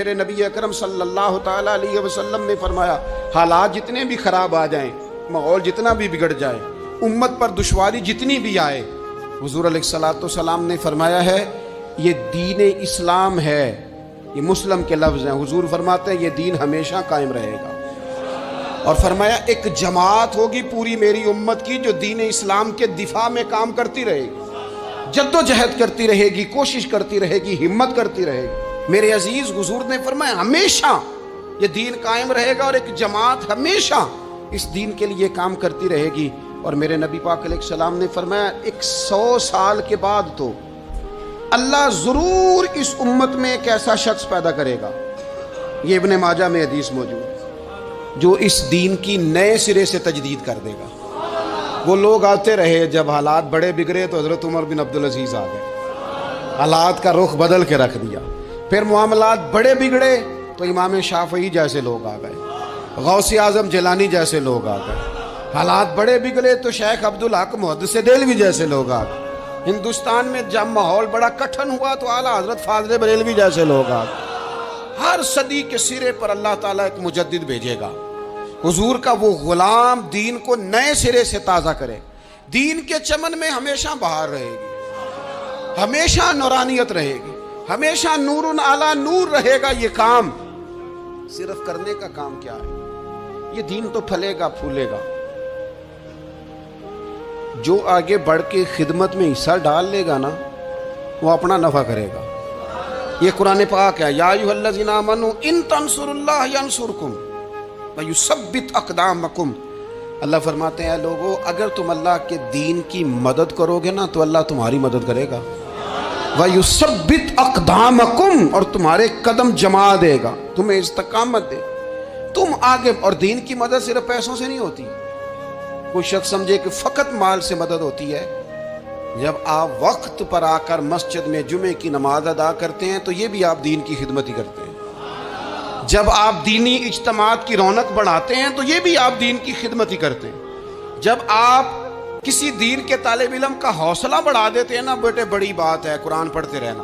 میرے نبی اکرم صلی اللہ تعالیٰ علیہ وسلم نے فرمایا حالات جتنے بھی خراب آ جائیں، ماحول جتنا بھی بگڑ جائے، امت پر دشواری جتنی بھی آئے، حضور علیہ الصلوۃ والسلام نے فرمایا ہے یہ دین اسلام ہے، یہ مسلم کے لفظ ہیں، حضور فرماتے ہیں یہ دین ہمیشہ قائم رہے گا۔ اور فرمایا ایک جماعت ہوگی پوری میری امت کی جو دین اسلام کے دفاع میں کام کرتی رہے گی، جد و جہد کرتی رہے گی، کوشش کرتی رہے گی، ہمت کرتی رہے گی۔ میرے عزیز حضور نے فرمایا ہمیشہ یہ دین قائم رہے گا اور ایک جماعت ہمیشہ اس دین کے لیے کام کرتی رہے گی۔ اور میرے نبی پاک علیہ السلام نے فرمایا 100 سال کے بعد تو اللہ ضرور اس امت میں ایک ایسا شخص پیدا کرے گا، یہ ابن ماجہ میں حدیث موجود، جو اس دین کی نئے سرے سے تجدید کر دے گا۔ وہ لوگ آتے رہے، جب حالات بڑے بگڑے تو حضرت عمر بن عبدالعزیز آ گئے، حالات کا رخ بدل کے رکھ دیا۔ پھر معاملات بڑے بگڑے تو امام شافعی جیسے لوگ آ گئے، غوث اعظم جیلانی جیسے لوگ آ گئے۔ حالات بڑے بگڑے تو شیخ عبدالحق محدث دہلوی جیسے لوگ آ گئے۔ ہندوستان میں جب ماحول بڑا کٹھن ہوا تو اعلیٰ حضرت فاضل بریلوی جیسے لوگ آ گئے۔ ہر صدی کے سرے پر اللہ تعالیٰ ایک مجدد بھیجے گا، حضور کا وہ غلام دین کو نئے سرے سے تازہ کرے۔ دین کے چمن میں ہمیشہ بہار رہے گی، ہمیشہ نورانیت رہے گی، ہمیشہ نور علی نور رہے گا۔ یہ کام صرف کرنے کا کام کیا ہے؟ یہ دین تو پھلے گا پھولے گا۔ جو آگے بڑھ کے خدمت میں حصہ ڈال لے گا نا، وہ اپنا نفع کرے گا۔ یہ قرآن پاک ہے، یا ایھا الذین آمنوا ان تنصروا اللہ ینصرکم وَيُثَبِّتْ أَقْدَامَكُمْ۔ اللہ فرماتے ہیں لوگو اگر تم اللہ کے دین کی مدد کرو گے نا تو اللہ تمہاری مدد کرے گا، وَيُثَبِّتْ أَقْدَامَكُمْ، اور تمہارے قدم جما دے گا، تمہیں استقامت دے۔ تم آگے، اور دین کی مدد صرف پیسوں سے نہیں ہوتی۔ کوئی شخص سمجھے کہ فقط مال سے مدد ہوتی ہے، جب آپ وقت پر آ کر مسجد میں جمعے کی نماز ادا کرتے ہیں تو یہ بھی آپ دین کی خدمت ہی کرتے ہیں۔ جب آپ دینی اجتماعات کی رونق بڑھاتے ہیں تو یہ بھی آپ دین کی خدمت ہی کرتے ہیں۔ جب آپ کسی دین کے طالب علم کا حوصلہ بڑھا دیتے ہیں نا، بیٹے بڑی بات ہے قرآن پڑھتے رہنا،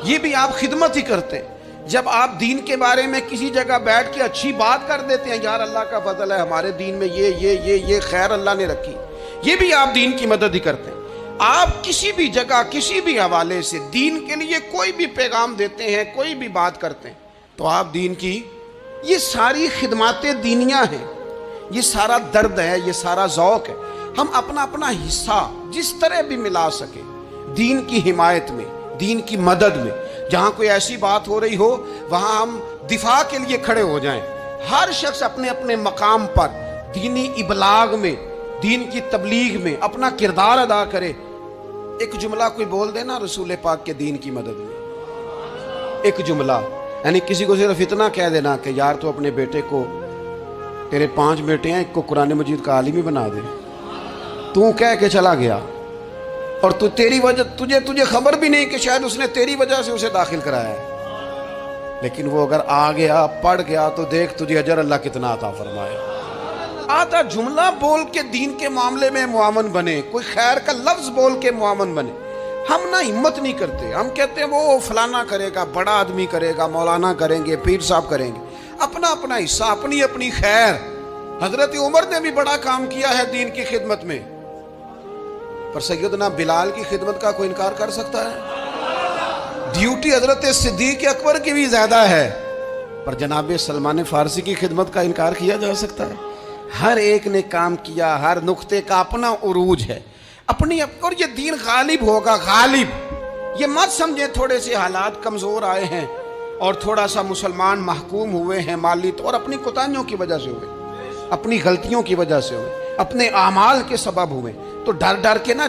یہ بھی آپ خدمت ہی کرتے ہیں۔ جب آپ دین کے بارے میں کسی جگہ بیٹھ کے اچھی بات کر دیتے ہیں، یار اللہ کا فضل ہے ہمارے دین میں یہ خیر اللہ نے رکھی، یہ بھی آپ دین کی مدد ہی کرتے ہیں۔ آپ کسی بھی جگہ کسی بھی حوالے سے دین کے لیے کوئی بھی پیغام دیتے ہیں، کوئی بھی بات کرتے ہیں تو آپ دین کی یہ ساری خدمات دینیاں ہیں، یہ سارا درد ہے، یہ سارا ذوق ہے۔ ہم اپنا اپنا حصہ جس طرح بھی ملا سکیں دین کی حمایت میں، دین کی مدد میں۔ جہاں کوئی ایسی بات ہو رہی ہو وہاں ہم دفاع کے لیے کھڑے ہو جائیں۔ ہر شخص اپنے اپنے مقام پر دینی ابلاغ میں، دین کی تبلیغ میں اپنا کردار ادا کرے۔ ایک جملہ کوئی بول دے نا رسول پاک کے دین کی مدد میں، ایک جملہ، یعنی کسی کو صرف اتنا کہہ دینا کہ یار تو اپنے بیٹے کو، تیرے 5 بیٹے ہیں، ایک کو قرآن مجید کا عالم ہی بنا دے، تو کہہ کے چلا گیا اور تو تیری وجہ تجھے خبر بھی نہیں کہ شاید اس نے تیری وجہ سے اسے داخل کرایا ہے، لیکن وہ اگر آ گیا پڑھ گیا تو دیکھ تجھے اجر اللہ کتنا عطا فرمائے۔ آتا جملہ بول کے دین کے معاملے میں معاون بنے، کوئی خیر کا لفظ بول کے معاون بنے۔ ہم نہ ہمت نہیں کرتے، ہم کہتے ہیں وہ فلانا کرے گا، بڑا آدمی کرے گا، مولانا کریں گے، پیر صاحب کریں گے، اپنا اپنا حصہ، اپنی اپنی خیر۔ حضرت عمر نے بھی بڑا کام کیا ہے دین کی خدمت میں، پر سیدنا بلال کی خدمت کا کوئی انکار کر سکتا ہے؟ ڈیوٹی حضرت صدیق اکبر کی بھی زیادہ ہے، پر جناب سلمان فارسی کی خدمت کا انکار کیا جا سکتا ہے؟ ہر ایک نے کام کیا، ہر نقطے کا اپنا عروج ہے، اپنی، اور یہ دین غالب ہوگا، غالب۔ یہ مت سمجھے تھوڑے سے حالات کمزور آئے ہیں اور تھوڑا سا مسلمان محکوم ہوئے ہیں مالی طور، اپنی کوتاہیوں کی وجہ سے ہوئے، اپنی غلطیوں کی وجہ سے ہوئے، اپنے اعمال کے سبب ہوئے، تو ڈر ڈر کے نہ